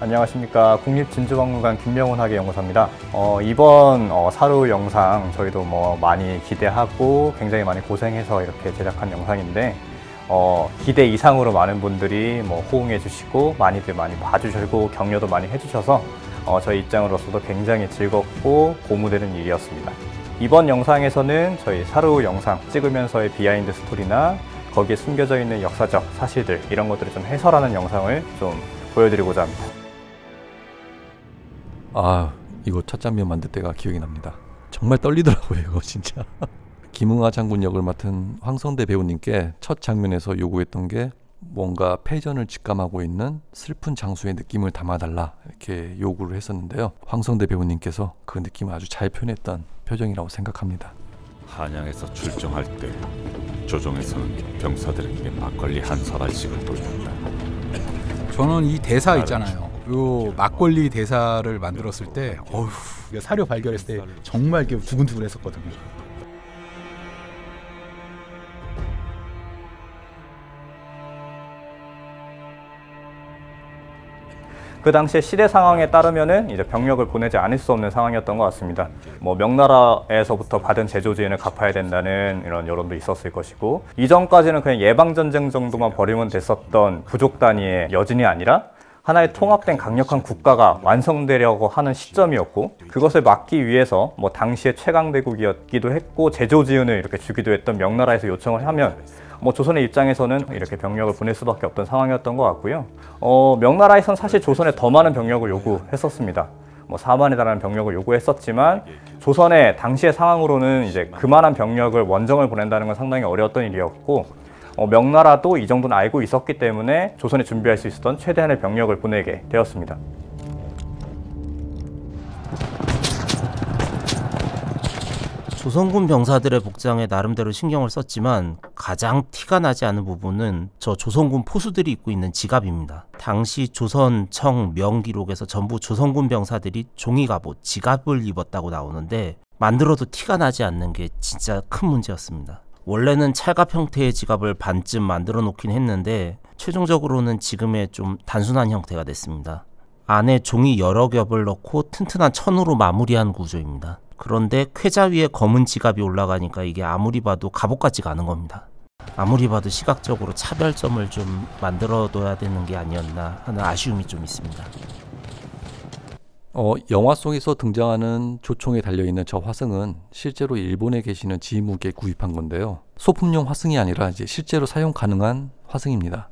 안녕하십니까. 국립진주박물관 김명훈 학예연구사입니다. 이번 사루 영상 저희도 많이 기대하고 굉장히 많이 고생해서 이렇게 제작한 영상인데 기대 이상으로 많은 분들이 호응해 주시고 많이들 많이 봐주시고 격려도 많이 해주셔서 저희 입장으로서도 굉장히 즐겁고 고무되는 일이었습니다. 이번 영상에서는 저희 사루 영상 찍으면서의 비하인드 스토리나 거기에 숨겨져 있는 역사적 사실들 이런 것들을 좀 해설하는 영상을 좀 보여드리고자 합니다. 이거 첫 장면 만들 때가 기억이 납니다. 정말 떨리더라고요 이거 진짜. 김응하 장군 역을 맡은 황성대 배우님께 첫 장면에서 요구했던 게 뭔가 패전을 직감하고 있는 슬픈 장수의 느낌을 담아달라 이렇게 요구를 했었는데요. 황성대 배우님께서 그 느낌을 아주 잘 표현했던 표정이라고 생각합니다. 한양에서 출정할 때 조정에서는 병사들에게 막걸리 한 사발씩을 돌린다. 저는 이 대사 있잖아요. 요 막걸리 대사를 만들었을 때 사료 발견했을 때 정말 이렇게 두근두근했었거든요. 그 당시에 시대 상황에 따르면은 이제 병력을 보내지 않을 수 없는 상황이었던 것 같습니다. 명나라에서부터 받은 제조지연을 갚아야 된다는 이런 여론도 있었을 것이고, 이전까지는 그냥 예방전쟁 정도만 벌이면 됐었던 부족 단위의 여진이 아니라 하나의 통합된 강력한 국가가 완성되려고 하는 시점이었고, 그것을 막기 위해서 당시의 최강대국이었기도 했고 제조지연을 이렇게 주기도 했던 명나라에서 요청을 하면 조선의 입장에서는 이렇게 병력을 보낼 수밖에 없던 상황이었던 것 같고요. 명나라에선 사실 조선에 더 많은 병력을 요구했었습니다. 4만에 달하는 병력을 요구했었지만 조선의 당시의 상황으로는 이제 그만한 병력을 원정을 보낸다는 건 상당히 어려웠던 일이었고, 명나라도 이 정도는 알고 있었기 때문에 조선에 준비할 수 있었던 최대한의 병력을 보내게 되었습니다. 조선군 병사들의 복장에 나름대로 신경을 썼지만 가장 티가 나지 않은 부분은 저 조선군 포수들이 입고 있는 지갑입니다. 당시 조선 청 명기록에서 전부 조선군 병사들이 종이갑옷, 지갑을 입었다고 나오는데 만들어도 티가 나지 않는 게 진짜 큰 문제였습니다. 원래는 찰갑 형태의 지갑을 반쯤 만들어 놓긴 했는데 최종적으로는 지금의 좀 단순한 형태가 됐습니다. 안에 종이 여러 겹을 넣고 튼튼한 천으로 마무리한 구조입니다. 그런데 쾌자 위에 검은 지갑이 올라가니까 이게 아무리 봐도 갑옷 같지가 않은 겁니다. 아무리 봐도 시각적으로 차별점을 좀 만들어둬야 되는 게 아니었나 하는 아쉬움이 좀 있습니다. 영화 속에서 등장하는 조총에 달려있는 저 화승은 실제로 일본에 계시는 지휘무기에 구입한 건데요. 소품용 화승이 아니라 이제 실제로 사용 가능한 화승입니다.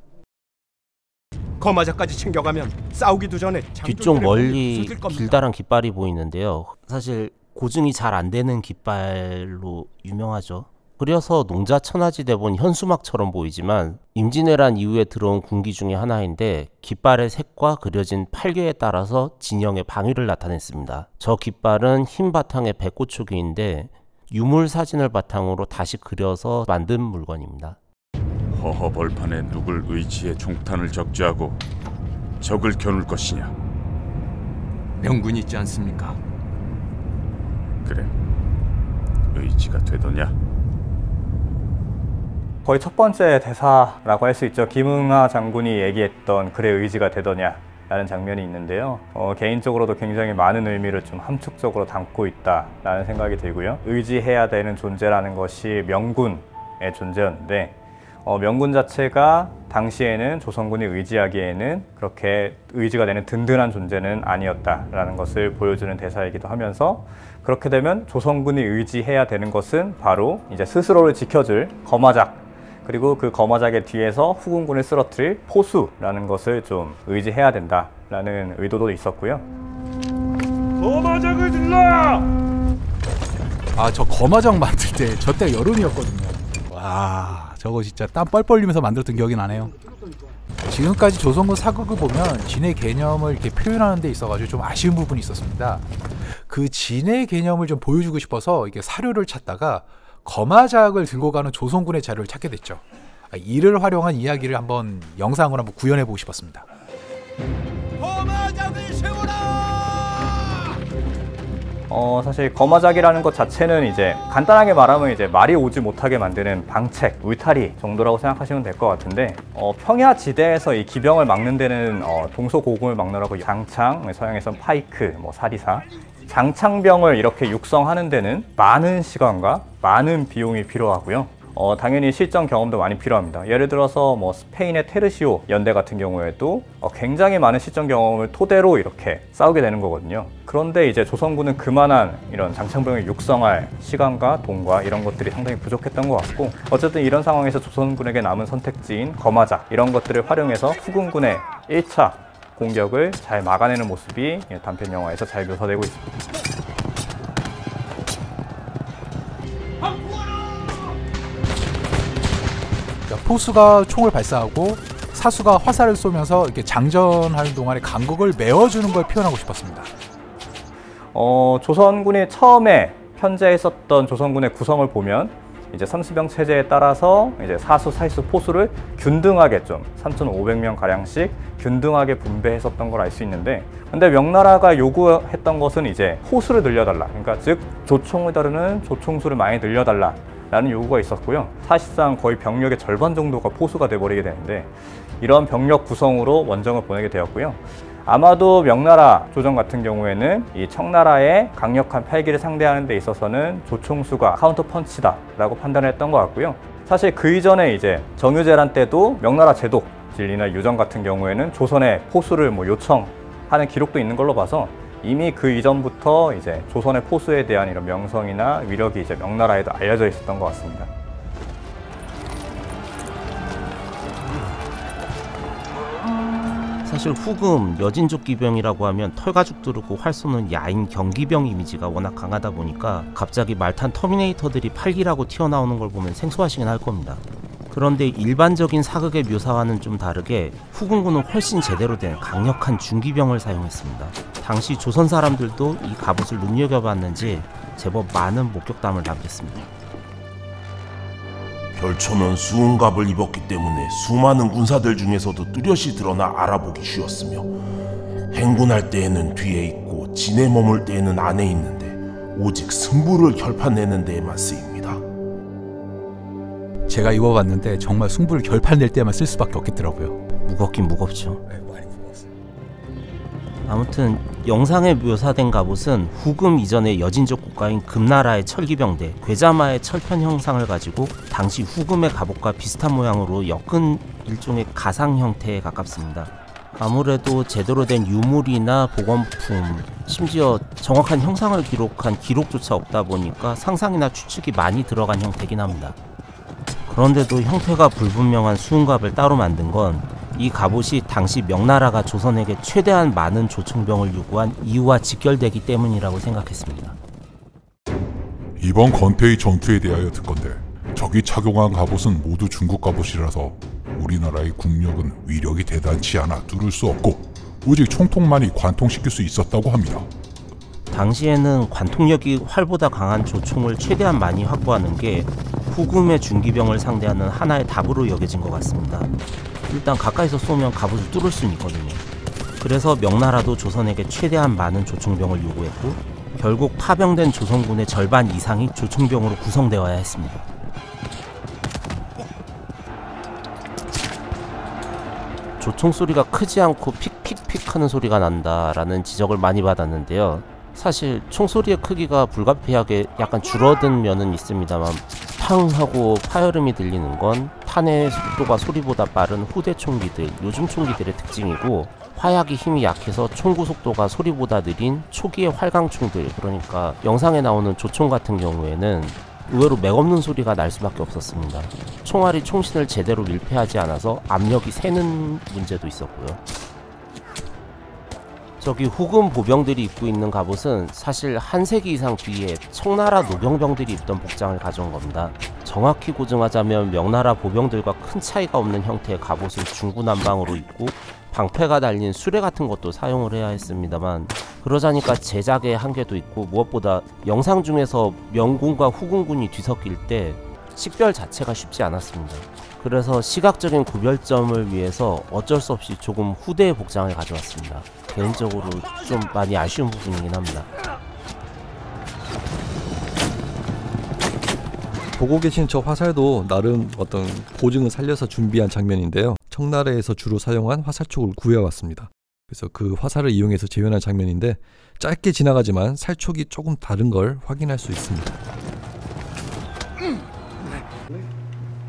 거마자까지 챙겨가면 싸우기도 전에 뒤쪽 멀리 길다란 깃발이 보이는데요. 사실 고증이 잘 안 되는 깃발로 유명하죠. 그려서 농자 천하지 대본 현수막처럼 보이지만 임진왜란 이후에 들어온 군기 중에 하나인데 깃발의 색과 그려진 팔괘에 따라서 진영의 방위를 나타냈습니다. 저 깃발은 흰 바탕의 백고초기인데 유물 사진을 바탕으로 다시 그려서 만든 물건입니다. 허허 벌판에 누굴 의지에 총탄을 적재하고 적을 겨눌 것이냐? 명분이 있지 않습니까? 그래, 의지가 되더냐? 거의 첫 번째 대사라고 할 수 있죠. 김응하 장군이 얘기했던 그래 의지가 되더냐 라는 장면이 있는데요. 개인적으로도 굉장히 많은 의미를 좀 함축적으로 담고 있다라는 생각이 들고요. 의지해야 되는 존재라는 것이 명군의 존재였는데 명군 자체가 당시에는 조선군이 의지하기에는 그렇게 의지가 되는 든든한 존재는 아니었다라는 것을 보여주는 대사이기도 하면서, 그렇게 되면 조선군이 의지해야 되는 것은 바로 이제 스스로를 지켜줄 거마작, 그리고 그 거마작의 뒤에서 후군군을 쓰러뜨릴 포수라는 것을 좀 의지해야 된다라는 의도도 있었고요. 거마작을 들라! 저 거마작 만들 때 저 때가 여름이었거든요. 와, 저거 진짜 땀 뻘뻘 흘리면서 만들었던 기억이 나네요. 지금까지 조선군 사극을 보면 진의 개념을 이렇게 표현하는 데 있어가지고 좀 아쉬운 부분이 있었습니다. 그 진의 개념을 좀 보여주고 싶어서 이게 사료를 찾다가 거마작을 들고 가는 조선군의 자료를 찾게 됐죠. 이를 활용한 이야기를 한번 영상으로 한번 구현해 보고 싶었습니다. 거마작을 세워라! 사실 거마작이라는 것 자체는 이제 간단하게 말하면 이제 말이 오지 못하게 만드는 방책, 울타리 정도라고 생각하시면 될 것 같은데 평야지대에서 이 기병을 막는 데는 동서고금을 막느라고 장창, 서양에선 파이크, 사리사 장창병을 이렇게 육성하는 데는 많은 시간과 많은 비용이 필요하고요. 당연히 실전 경험도 많이 필요합니다. 예를 들어서 스페인의 테르시오 연대 같은 경우에도 굉장히 많은 실전 경험을 토대로 이렇게 싸우게 되는 거거든요. 그런데 이제 조선군은 그만한 이런 장창병을 육성할 시간과 돈과 이런 것들이 상당히 부족했던 것 같고, 어쨌든 이런 상황에서 조선군에게 남은 선택지인 거마작 이런 것들을 활용해서 후금군의 1차 공격을 잘 막아내는 모습이 단편 영화에서 잘 묘사되고 있습니다. 포수가 총을 발사하고 사수가 화살을 쏘면서 이렇게 장전하는 동안에 간격을 메워주는 걸 표현하고 싶었습니다. 조선군이 처음에 편제했었던 조선군의 구성을 보면 이제 삼수병 체제에 따라서 이제 사수, 사이수, 포수를 균등하게 좀 3,500명 가량씩 균등하게 분배했었던 걸 알 수 있는데, 근데 명나라가 요구했던 것은 이제 포수를 늘려달라. 그러니까 즉 조총을 다루는 조총수를 많이 늘려달라. 라는 요구가 있었고요. 사실상 거의 병력의 절반 정도가 포수가 돼버리게 되는데 이런 병력 구성으로 원정을 보내게 되었고요. 아마도 명나라 조정 같은 경우에는 이 청나라의 강력한 팔기를 상대하는 데 있어서는 조총수가 카운터 펀치다 라고 판단했던 것 같고요. 사실 그 이전에 이제 정유재란 때도 명나라 제독 진리나 유정 같은 경우에는 조선의 포수를 요청하는 기록도 있는 걸로 봐서 이미 그 이전부터 이제 조선의 포수에 대한 이런 명성이나 위력이 이제 명나라에도 알려져 있었던 것 같습니다. 사실 후금 여진족 기병이라고 하면 털가죽 두르고 활 쏘는 야인 경기병 이미지가 워낙 강하다 보니까 갑자기 말탄 터미네이터들이 팔기라고 튀어나오는 걸 보면 생소하시긴 할 겁니다. 그런데 일반적인 사극의 묘사와는 좀 다르게 후금군은 훨씬 제대로 된 강력한 중기병을 사용했습니다. 당시 조선 사람들도 이 갑옷을 눈여겨봤는지 제법 많은 목격담을 남겼습니다. 별초는 수은갑을 입었기 때문에 수많은 군사들 중에서도 뚜렷이 드러나 알아보기 쉬웠으며, 행군할 때에는 뒤에 있고 진에 머물 때에는 안에 있는데 오직 승부를 결판내는 데에만 쓰입니다. 제가 입어봤는데 정말 승부를 결판낼 때만 쓸 수밖에 없겠더라고요. 무겁긴 무겁죠. 아무튼 영상에 묘사된 갑옷은 후금 이전의 여진족 국가인 금나라의 철기병대 괴자마의 철편 형상을 가지고 당시 후금의 갑옷과 비슷한 모양으로 엮은 일종의 가상 형태에 가깝습니다. 아무래도 제대로 된 유물이나 보건품, 심지어 정확한 형상을 기록한 기록조차 없다 보니까 상상이나 추측이 많이 들어간 형태긴 합니다. 그런데도 형태가 불분명한 수은갑을 따로 만든 건 이 갑옷이 당시 명나라가 조선에게 최대한 많은 조총병을 요구한 이유와 직결되기 때문이라고 생각했습니다. 이번 건태의 전투에 대하여 듣건대 적이 착용한 갑옷은 모두 중국 갑옷이라서 우리나라의 국력은 위력이 대단치 않아 뚫을 수 없고 오직 총통만이 관통시킬 수 있었다고 합니다. 당시에는 관통력이 활보다 강한 조총을 최대한 많이 확보하는 게 후금의 중기병을 상대하는 하나의 답으로 여겨진 것 같습니다. 일단 가까이서 쏘면 갑옷을 뚫을 수는 있거든요. 그래서 명나라도 조선에게 최대한 많은 조총병을 요구했고 결국 파병된 조선군의 절반 이상이 조총병으로 구성되어야 했습니다. 조총 소리가 크지 않고 픽픽픽 하는 소리가 난다라는 지적을 많이 받았는데요. 사실 총소리의 크기가 불가피하게 약간 줄어든 면은 있습니다만 팡 하고 파열음이 들리는 건 탄의 속도가 소리보다 빠른 후대 총기들, 요즘 총기들의 특징이고, 화약이 힘이 약해서 총구 속도가 소리보다 느린 초기의 활강총들, 그러니까 영상에 나오는 조총 같은 경우에는 의외로 맥없는 소리가 날 수밖에 없었습니다. 총알이 총신을 제대로 밀폐하지 않아서 압력이 새는 문제도 있었고요. 저기 후금 보병들이 입고 있는 갑옷은 사실 한 세기 이상 뒤에 청나라 노병병들이 입던 복장을 가져온 겁니다. 정확히 고증하자면 명나라 보병들과 큰 차이가 없는 형태의 갑옷을 중구난방으로 입고 방패가 달린 수레 같은 것도 사용을 해야 했습니다만, 그러자니까 제작의 한계도 있고 무엇보다 영상 중에서 명군과 후금군이 뒤섞일 때 식별 자체가 쉽지 않았습니다. 그래서 시각적인 구별점을 위해서 어쩔 수 없이 조금 후대의 복장을 가져왔습니다. 개인적으로 좀 많이 아쉬운 부분이긴 합니다. 보고 계신 저 화살도 나름 어떤 고증을 살려서 준비한 장면인데요. 청나라에서 주로 사용한 화살촉을 구해왔습니다. 그래서 그 화살을 이용해서 재현한 장면인데 짧게 지나가지만 살촉이 조금 다른 걸 확인할 수 있습니다.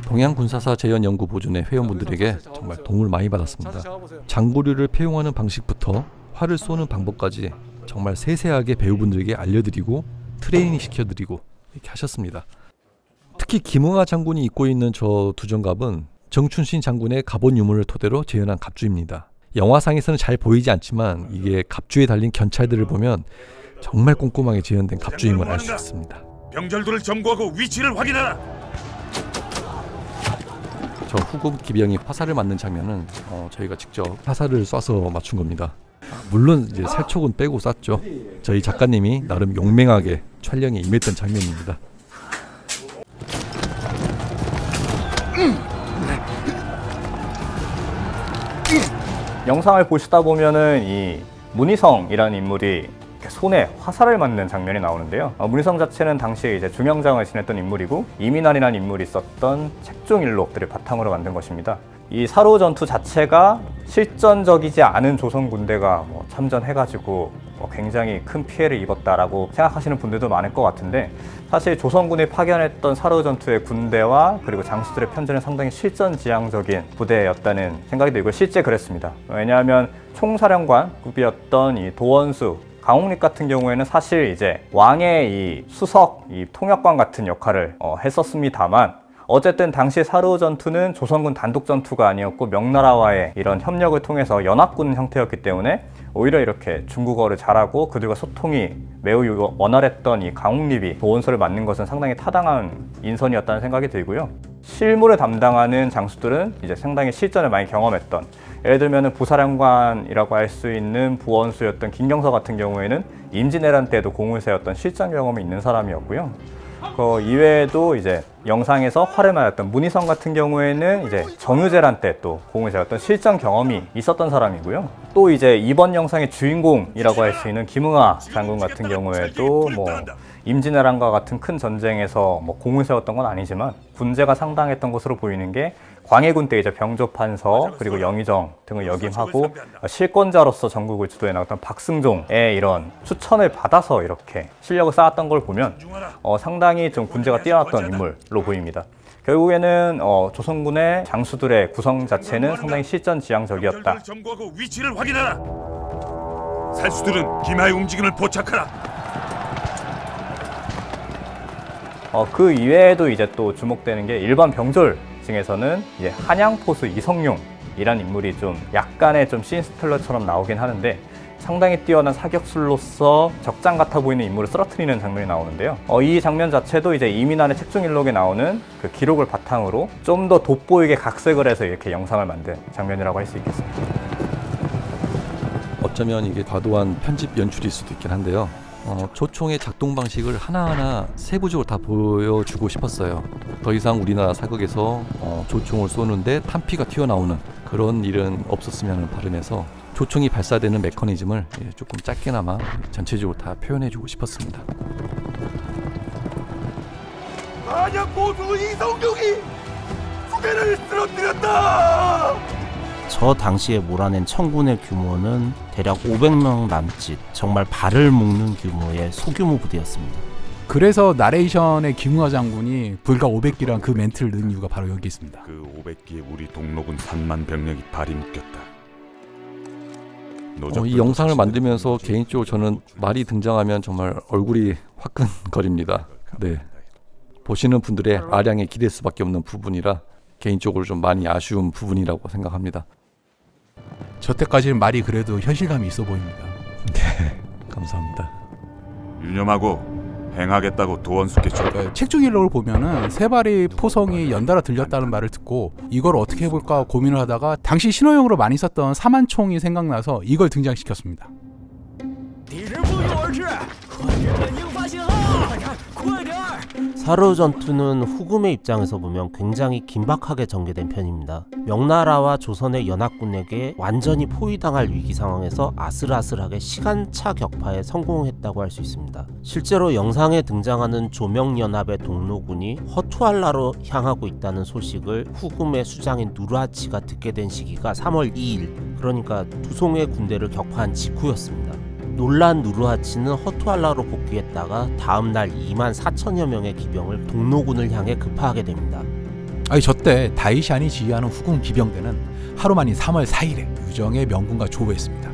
동양군사사 재현연구보존회 회원분들에게 정말 도움을 많이 받았습니다. 장구류를 표용하는 방식부터 활을 쏘는 방법까지 정말 세세하게 배우분들에게 알려드리고 트레이닝 시켜드리고 이렇게 하셨습니다. 특히 김응하 장군이 입고 있는 저 두정갑은 정춘신 장군의 갑옷 유물을 토대로 재현한 갑주입니다. 영화상에서는 잘 보이지 않지만 이게 갑주에 달린 견찰들을 보면 정말 꼼꼼하게 재현된 갑주임을 알 수 있습니다. 병절들을 점거하고 위치를 확인하라. 저 후금 기병이 화살을 맞는 장면은 저희가 직접 화살을 쏴서 맞춘 겁니다. 물론 이제 살촉은 빼고 쐈죠. 저희 작가님이 나름 용맹하게 촬영에 임했던 장면입니다. 영상을 보시다 보면은 이 문희성이라는 인물이 손에 화살을 맞는 장면이 나오는데요. 문희성 자체는 당시에 이제 중영장을 지냈던 인물이고 이민환이라는 인물이 썼던 책종일록들을 바탕으로 만든 것입니다. 이 사루 전투 자체가 실전적이지 않은 조선 군대가 참전해가지고 굉장히 큰 피해를 입었다라고 생각하시는 분들도 많을 것 같은데, 사실 조선군이 파견했던 사루 전투의 군대와 그리고 장수들의 편전은 상당히 실전지향적인 부대였다는 생각이 들고 실제 그랬습니다. 왜냐하면 총사령관급이었던 이 도원수, 강홍립 같은 경우에는 사실 이제 왕의 이 수석, 이 통역관 같은 역할을 했었습니다만, 어쨌든 당시 사루 전투는 조선군 단독 전투가 아니었고 명나라와의 이런 협력을 통해서 연합군 형태였기 때문에 오히려 이렇게 중국어를 잘하고 그들과 소통이 매우 원활했던 이 강홍립이 도원수를 맡는 것은 상당히 타당한 인선이었다는 생각이 들고요. 실무를 담당하는 장수들은 이제 상당히 실전을 많이 경험했던, 예를 들면 부사령관이라고 할 수 있는 부원수였던 김경서 같은 경우에는 임진왜란 때도 공을 세웠던 실전 경험이 있는 사람이었고요. 그 이외에도 이제 영상에서 활을 맞았던 문희성 같은 경우에는 이제 정유재란 때 또 공을 세웠던 실전 경험이 있었던 사람이고요. 또 이제 이번 영상의 주인공이라고 할 수 있는 김응하 장군 같은 경우에도 임진왜란과 같은 큰 전쟁에서 공을 세웠던 건 아니지만 군제가 상당했던 것으로 보이는 게 광해군 때 이제 병조판서 그리고 영의정 등을 역임하고 실권자로서 전국을 주도해 나갔던 박승종의 이런 추천을 받아서 이렇게 실력을 쌓았던 걸 보면 상당히 좀 군제가 뛰어났던 인물로 보입니다. 결국에는 조선군의 장수들의 구성 자체는 상당히 실전지향적이었다. 점거하고 위치를 확인하라. 살수들은 기마의 움직임을 포착하라. 그 이외에도 이제 또 주목되는 게 일반 병졸 중에서는 이제 한양포수 이성룡이란 인물이 좀 약간의 좀 신스틸러처럼 나오긴 하는데 상당히 뛰어난 사격술로서 적장 같아 보이는 인물을 쓰러뜨리는 장면이 나오는데요. 이 장면 자체도 이제 이민환의 책종일록에 나오는 그 기록을 바탕으로 좀 더 돋보이게 각색을 해서 이렇게 영상을 만든 장면이라고 할 수 있겠습니다. 어쩌면 이게 과도한 편집 연출일 수도 있긴 한데요. 조총의 작동 방식을 하나하나 세부적으로 다 보여주고 싶었어요. 더 이상 우리나라 사극에서 조총을 쏘는데 탄피가 튀어나오는 그런 일은 없었으면 하는 바람에서 조총이 발사되는 메커니즘을 조금 짧게나마 전체적으로 다 표현해주고 싶었습니다. 만약 모두 이성룡이 후배를 쓰러뜨렸다! 저 당시에 몰아낸 청군의 규모는 대략 500명 남짓, 정말 발을 묶는 규모의 소규모 부대였습니다. 그래서 나레이션의 김응하 장군이 불과 500기란 그 멘트를 넣은 이유가 바로 여기 있습니다. 그 500기의 우리 동로군 3만 병력이 발이 묶였다. 이 영상을 만들면서 개인적으로 저는 말이 등장하면 정말 얼굴이 화끈거립니다. 네, 보시는 분들의 아량에 기댈 수밖에 없는 부분이라 개인적으로 좀 많이 아쉬운 부분이라고 생각합니다. 저때까지는 말이 그래도 현실감이 있어 보입니다. 네, 감사합니다. 유념하고 행하겠다고 도원수께 책종일록을 보면은 세 발의 포성이 연달아 들렸다는 말을 듣고 이걸 어떻게 해볼까 고민을 하다가 당시 신호용으로 많이 썼던 사만총이 생각나서 이걸 등장시켰습니다. 사르 전투는 후금의 입장에서 보면 굉장히 긴박하게 전개된 편입니다. 명나라와 조선의 연합군에게 완전히 포위당할 위기 상황에서 아슬아슬하게 시간차 격파에 성공했다고 할 수 있습니다. 실제로 영상에 등장하는 조명연합의 동로군이 허투알라로 향하고 있다는 소식을 후금의 수장인 누르하치가 듣게 된 시기가 3월 2일, 그러니까 투송의 군대를 격파한 직후였습니다. 놀란 누르하치는 허투알라로 복귀했다가 다음날 24,000여 명의 기병을 동로군을 향해 급파하게 됩니다. 아니 저때 다이샨이 지휘하는 후금 기병대는 하루 만인 3월 4일에 유정의 명군과 조우했습니다.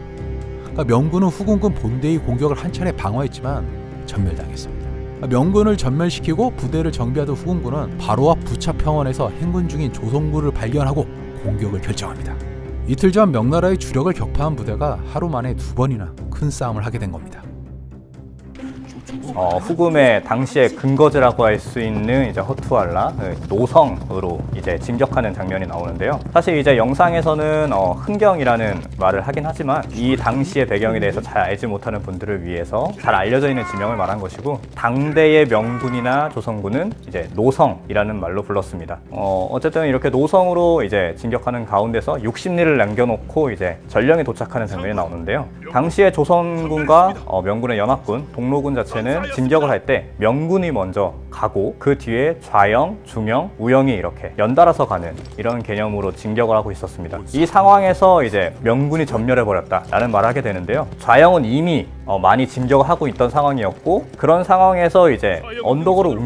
그러니까 명군은 후금군 본대의 공격을 한 차례 방어했지만 전멸당했습니다. 명군을 전멸시키고 부대를 정비하던 후금군은 바로 앞 부차평원에서 행군 중인 조선군을 발견하고 공격을 결정합니다. 이틀 전 명나라의 주력을 격파한 부대가 하루 만에 2번이나 큰 싸움을 하게 된 겁니다. 후금의 당시의 근거지라고 할 수 있는 이제 허투알라 노성으로 이제 진격하는 장면이 나오는데요. 사실 이제 영상에서는 흥경이라는 말을 하긴 하지만 이 당시의 배경에 대해서 잘 알지 못하는 분들을 위해서 잘 알려져 있는 지명을 말한 것이고, 당대의 명군이나 조선군은 이제 노성이라는 말로 불렀습니다. 어쨌든 이렇게 노성으로 이제 진격하는 가운데서 60리를 남겨놓고 이제 전령에 도착하는 장면이 나오는데요. 당시에 조선군과 명군의 연합군 동로군 자체는 진격을 할 때 명군이 먼저 가고 그 뒤에 좌영, 중영, 우영이 이렇게 연달아서 가는 이런 개념으로 진격을 하고 있었습니다. 이 상황에서 이제 명군이 전멸해버렸다라는 말을 하게 되는데요. 좌영은 이미 많이 진격을 하고 있던 상황이었고, 그런 상황에서 이제 언덕으로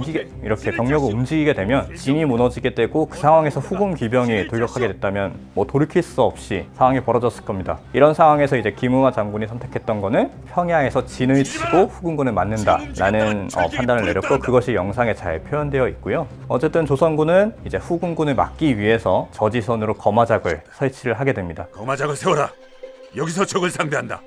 이렇게 병력을 움직이게 되면 진이 무너지게 되고, 그 상황에서 후금 기병이 돌격하게 됐다면 뭐 돌이킬 수 없이 상황이 벌어졌을 겁니다. 이런 상황에서 이제 김응하 장군이 선택했던 거는 평야에서 진을 치고 후금군을 맞는다라는 판단을 내렸고, 그것이 영상에 잘 표현되어 있고요. 어쨌든 조선군은 이제 후금군을 막기 위해서 저지선으로 거마작을 설치를 하게 됩니다. 거마작을 세워라. 여기서 적을 상대한다.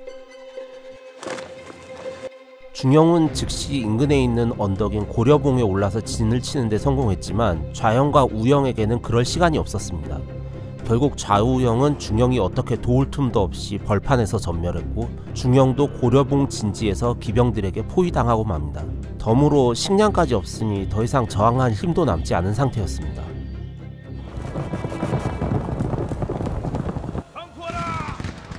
중영은 즉시 인근에 있는 언덕인 고려봉에 올라서 진을 치는 데 성공했지만 좌영과 우영에게는 그럴 시간이 없었습니다. 결국 좌우영은 중영이 어떻게 도울 틈도 없이 벌판에서 전멸했고, 중영도 고려봉 진지에서 기병들에게 포위당하고 맙니다. 덤으로 식량까지 없으니 더 이상 저항할 힘도 남지 않은 상태였습니다.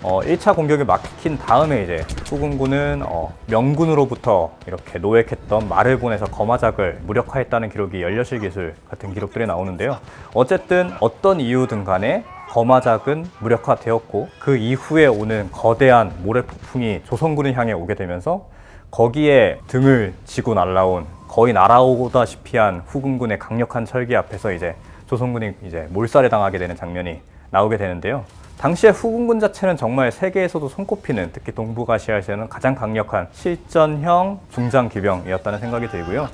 1차 공격이 막힌 다음에 이제 후금군은 명군으로부터 이렇게 노획했던 말을 보내서 거마작을 무력화했다는 기록이 연려실 기술 같은 기록들이 나오는데요. 어쨌든 어떤 이유든 간에 거마작은 무력화되었고, 그 이후에 오는 거대한 모래폭풍이 조선군을 향해 오게 되면서 거기에 등을 지고 날아온, 거의 날아오다시피 한 후금군의 강력한 철기 앞에서 이제 조선군이 이제 몰살에 당하게 되는 장면이 나오게 되는데요. 당시에 후금군 자체는 정말 세계에서도 손꼽히는, 특히 동북아시아에서는 가장 강력한 실전형 중장 기병이었다는 생각이 들고요.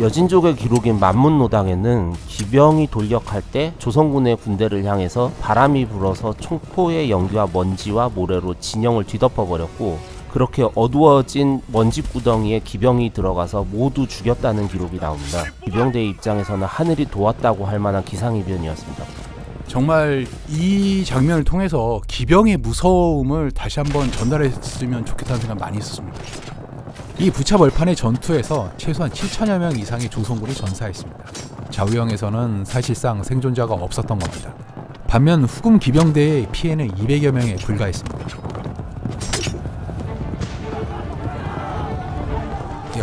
여진족의 기록인 만문노당에는 기병이 돌격할 때 조선군의 군대를 향해서 바람이 불어서 총포의 연기와 먼지와 모래로 진영을 뒤덮어버렸고, 그렇게 어두워진 먼지구덩이에 기병이 들어가서 모두 죽였다는 기록이 나옵니다. 기병대의 입장에서는 하늘이 도왔다고 할 만한 기상이변이었습니다. 정말 이 장면을 통해서 기병의 무서움을 다시 한번 전달했으면 좋겠다는 생각 많이 했었습니다. 이 부차벌판의 전투에서 최소한 7,000여 명 이상의 조선군이 전사했습니다. 좌우영에서는 사실상 생존자가 없었던 겁니다. 반면 후금 기병대의 피해는 200여 명에 불과했습니다.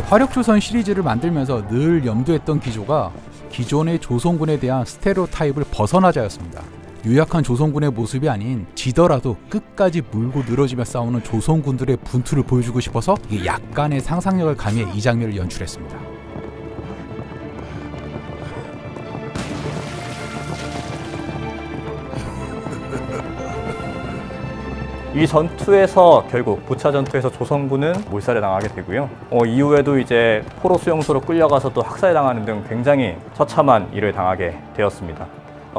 화력조선 시리즈를 만들면서 늘 염두했던 기조가 기존의 조선군에 대한 스테레오타입을 벗어나자였습니다. 유약한 조선군의 모습이 아닌 지더라도 끝까지 물고 늘어지며 싸우는 조선군들의 분투를 보여주고 싶어서 약간의 상상력을 가미해 이 장면을 연출했습니다. 이 전투에서 결국 부차 전투에서 조선군은 몰살에 당하게 되고요. 이후에도 이제 포로 수용소로 끌려가서 또 학살에 당하는 등 굉장히 처참한 일을 당하게 되었습니다.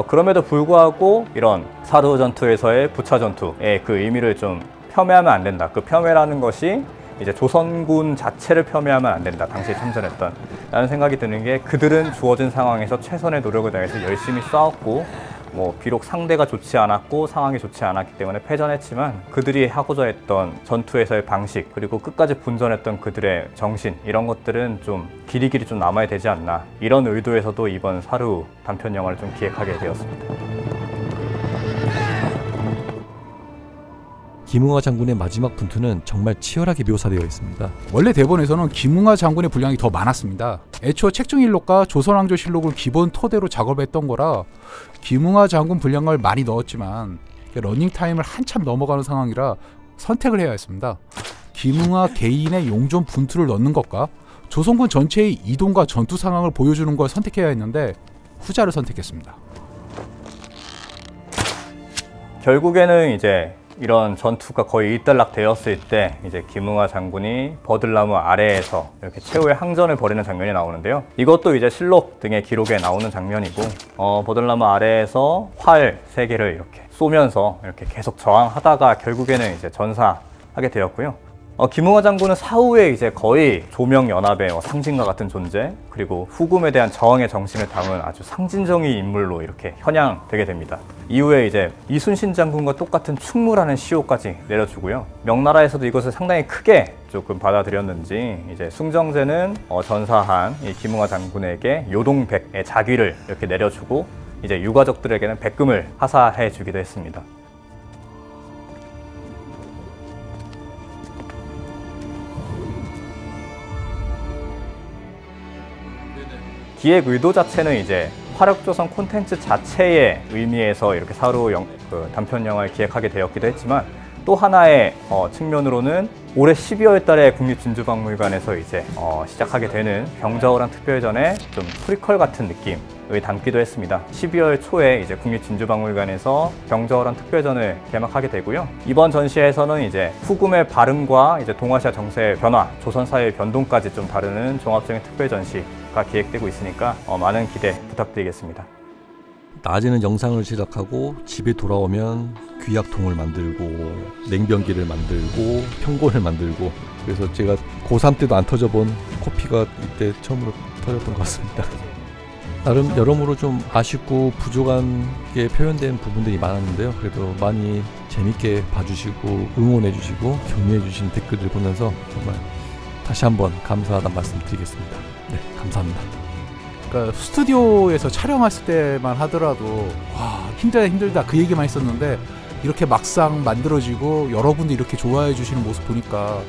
그럼에도 불구하고 이런 사르 전투에서의 부차 전투의 그 의미를 좀 폄훼하면 안 된다. 그 폄훼라는 것이 이제 조선군 자체를 폄훼하면 안 된다. 당시에 참전했던 라는 생각이 드는 게, 그들은 주어진 상황에서 최선의 노력을 다해서 열심히 싸웠고, 뭐 비록 상대가 좋지 않았고 상황이 좋지 않았기 때문에 패전했지만 그들이 하고자 했던 전투에서의 방식 그리고 끝까지 분전했던 그들의 정신 이런 것들은 좀 길이길이 좀 남아야 되지 않나 이런 의도에서도 이번 사르후 단편 영화를 좀 기획하게 되었습니다. 김응하 장군의 마지막 분투는 정말 치열하게 묘사되어 있습니다. 원래 대본에서는 김응하 장군의 분량이 더 많았습니다. 애초 책중일록과 조선왕조실록을 기본 토대로 작업했던 거라 김응하 장군 분량을 많이 넣었지만 러닝타임을 한참 넘어가는 상황이라 선택을 해야 했습니다. 김응하 개인의 용존 분투를 넣는 것과 조선군 전체의 이동과 전투 상황을 보여주는 걸 선택해야 했는데 후자를 선택했습니다. 결국에는 이제 이런 전투가 거의 일단락 되었을 때 이제 김응하 장군이 버들나무 아래에서 이렇게 최후의 항전을 벌이는 장면이 나오는데요. 이것도 이제 실록 등의 기록에 나오는 장면이고 버들나무 아래에서 활 3개를 이렇게 쏘면서 이렇게 계속 저항하다가 결국에는 이제 전사하게 되었고요. 김응하 장군은 사후에 이제 거의 조명연합의 상징과 같은 존재 그리고 후금에 대한 저항의 정신을 담은 아주 상징적인 인물로 이렇게 현양되게 됩니다. 이후에 이제 이순신 장군과 똑같은 충무라는 시호까지 내려주고요. 명나라에서도 이것을 상당히 크게 조금 받아들였는지 이제 숭정제는 전사한 이 김응하 장군에게 요동백의 자귀를 이렇게 내려주고 이제 유가족들에게는 백금을 하사해 주기도 했습니다. 기획 의도 자체는 이제 화력조선 콘텐츠 자체의 의미에서 이렇게 사르후 단편 영화를 기획하게 되었기도 했지만 또 하나의 측면으로는 올해 12월 달에 국립진주박물관에서 이제 시작하게 되는 병자호란 특별전의 좀 프리퀄 같은 느낌을 담기도 했습니다. 12월 초에 이제 국립진주박물관에서 병자호란 특별전을 개막하게 되고요. 이번 전시에서는 이제 후금의 발흥과 이제 동아시아 정세의 변화, 조선 사회의 변동까지 좀 다루는 종합적인 특별 전시가 기획되고 있으니까 많은 기대 부탁드리겠습니다. 낮에는 영상을 제작하고 집에 돌아오면 귀약통을 만들고 냉병기를 만들고 평곤을 만들고 그래서 제가 고3 때도 안 터져본 코피가 이때 처음으로 터졌던 것 같습니다. 나름 여러모로 좀 아쉽고 부족한 게 표현된 부분들이 많았는데요. 그래도 많이 재밌게 봐주시고 응원해주시고 격려해주시는 댓글들 보면서 정말 다시 한번 감사하다는 말씀 드리겠습니다. 네, 감사합니다. 그러니까 스튜디오에서 촬영했을 때만 하더라도 와 힘들다 그 얘기만 했었는데 이렇게 막상 만들어지고 여러분들이 이렇게 좋아해 주시는 모습 보니까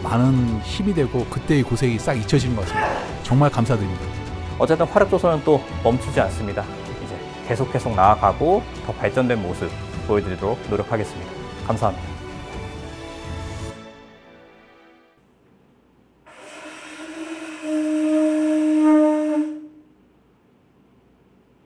많은 힘이 되고 그때의 고생이 싹 잊혀지는 것 같습니다. 정말 감사드립니다. 어쨌든 화력조선은 또 멈추지 않습니다. 이제 계속 나아가고 더 발전된 모습 보여드리도록 노력하겠습니다. 감사합니다.